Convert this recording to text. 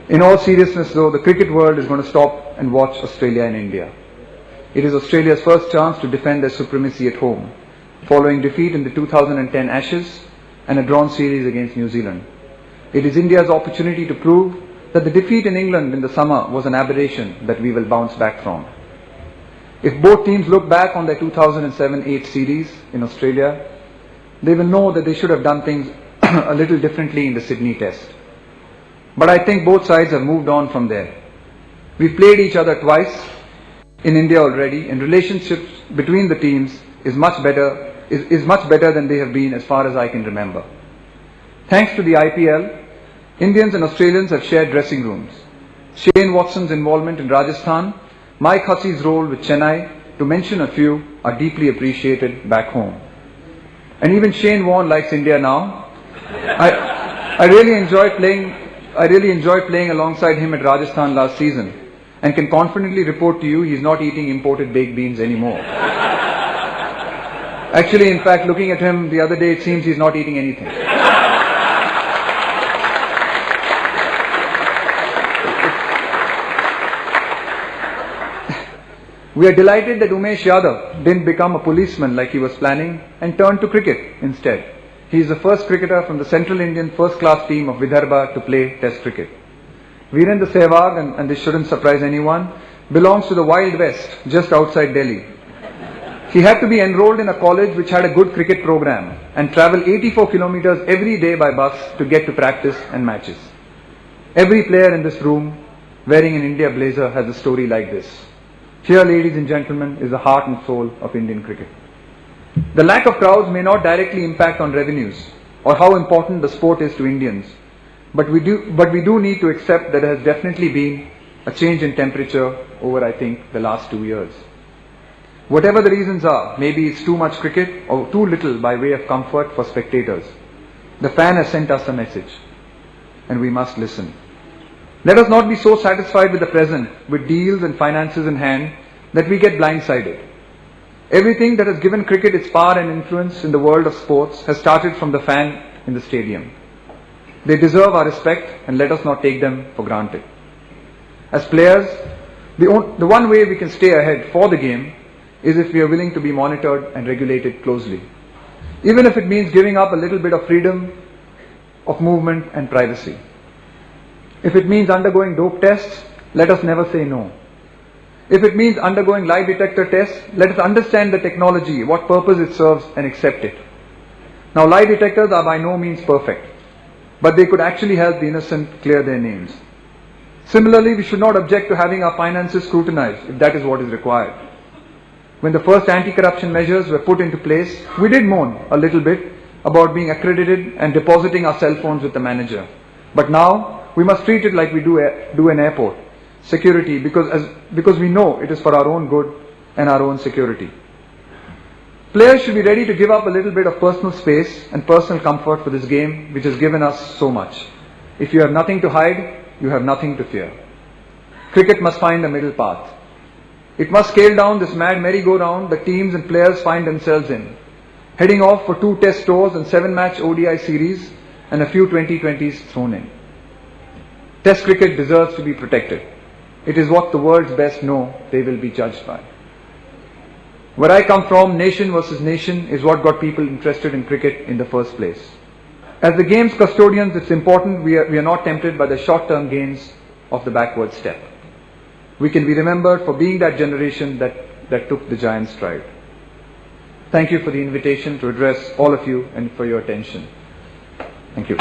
In all seriousness though, the cricket world is going to stop and watch Australia and India. It is Australia's first chance to defend their supremacy at home, following defeat in the 2010 Ashes and a drawn series against New Zealand. It is India's opportunity to prove that the defeat in England in the summer was an aberration that we will bounce back from. If both teams look back on their 2007-8 series in Australia, they will know that they should have done things a little differently in the Sydney Test. But I think both sides have moved on from there. We've played each other twice in India already, and relationships between the teams is much better than they have been as far as I can remember. Thanks to the IPL, Indians and Australians have shared dressing rooms. Shane Watson's involvement in Rajasthan, Mike Hussey's role with Chennai, to mention a few, are deeply appreciated back home. And even Shane Warne likes India now. I really enjoyed playing alongside him at Rajasthan last season, and can confidently report to you he's not eating imported baked beans anymore. Actually, in fact, looking at him the other day, it seems he's not eating anything. We are delighted that Umesh Yadav didn't become a policeman like he was planning and turned to cricket instead. He is the first cricketer from the Central Indian first-class team of Vidarbha to play Test cricket. Virendra Sehwag, and this shouldn't surprise anyone, belongs to the Wild West just outside Delhi. He had to be enrolled in a college which had a good cricket program and travel 84 kilometers every day by bus to get to practice and matches. Every player in this room wearing an India blazer has a story like this. Here, ladies and gentlemen, is the heart and soul of Indian cricket. The lack of crowds may not directly impact on revenues or how important the sport is to Indians, but we do need to accept that there has definitely been a change in temperature over, I think, the last 2 years. Whatever the reasons are, maybe it's too much cricket or too little by way of comfort for spectators. The fan has sent us a message, and we must listen. Let us not be so satisfied with the present, with deals and finances in hand, that we get blindsided. Everything that has given cricket its power and influence in the world of sports has started from the fan in the stadium. They deserve our respect, and let us not take them for granted. As players, the one way we can stay ahead for the game is if we are willing to be monitored and regulated closely, even if it means giving up a little bit of freedom of movement and privacy. If it means undergoing dope tests, let us never say no. If it means undergoing lie detector tests, let us understand the technology, what purpose it serves, and accept it. Now, lie detectors are by no means perfect, but they could actually help the innocent clear their names. Similarly, we should not object to having our finances scrutinized if that is what is required. When the first anti-corruption measures were put into place, we did moan a little bit about being accredited and depositing our cell phones with the manager. But now, we must treat it like we do an airport. Security, because we know it is for our own good and our own security. Players should be ready to give up a little bit of personal space and personal comfort for this game which has given us so much. If you have nothing to hide, you have nothing to fear. Cricket must find a middle path. It must scale down this mad merry-go-round that teams and players find themselves in, heading off for 2 test tours and 7-match ODI series and a few 2020s thrown in. Test cricket deserves to be protected. It is what the world's best know they will be judged by. Where I come from, nation versus nation is what got people interested in cricket in the first place. As the game's custodians, it's important we are not tempted by the short-term gains of the backward step. We can be remembered for being that generation that took the giant stride. Thank you for the invitation to address all of you and for your attention. Thank you.